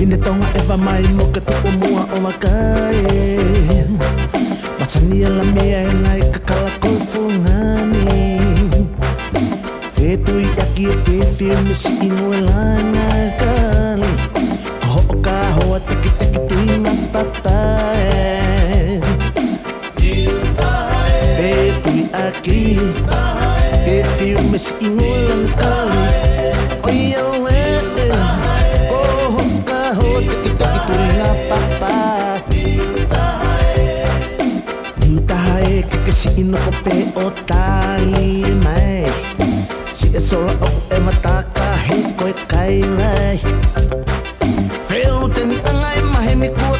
Ine tonga e wa mai mo ka tupo mua o makai Masani ala mea e ngai ka kala kofungani Fetui aki e te whiu misi ino e lana kali Ho o ka hoa teki teki tuina papae Fetui aki e whiu misi ino e lana kali Oi au e teki teki tuina papae Liu taha e ke kasi ino kope o tali mai Si e sola o e mataka he koe kai rai Wheu te ni anga e mahe ni kua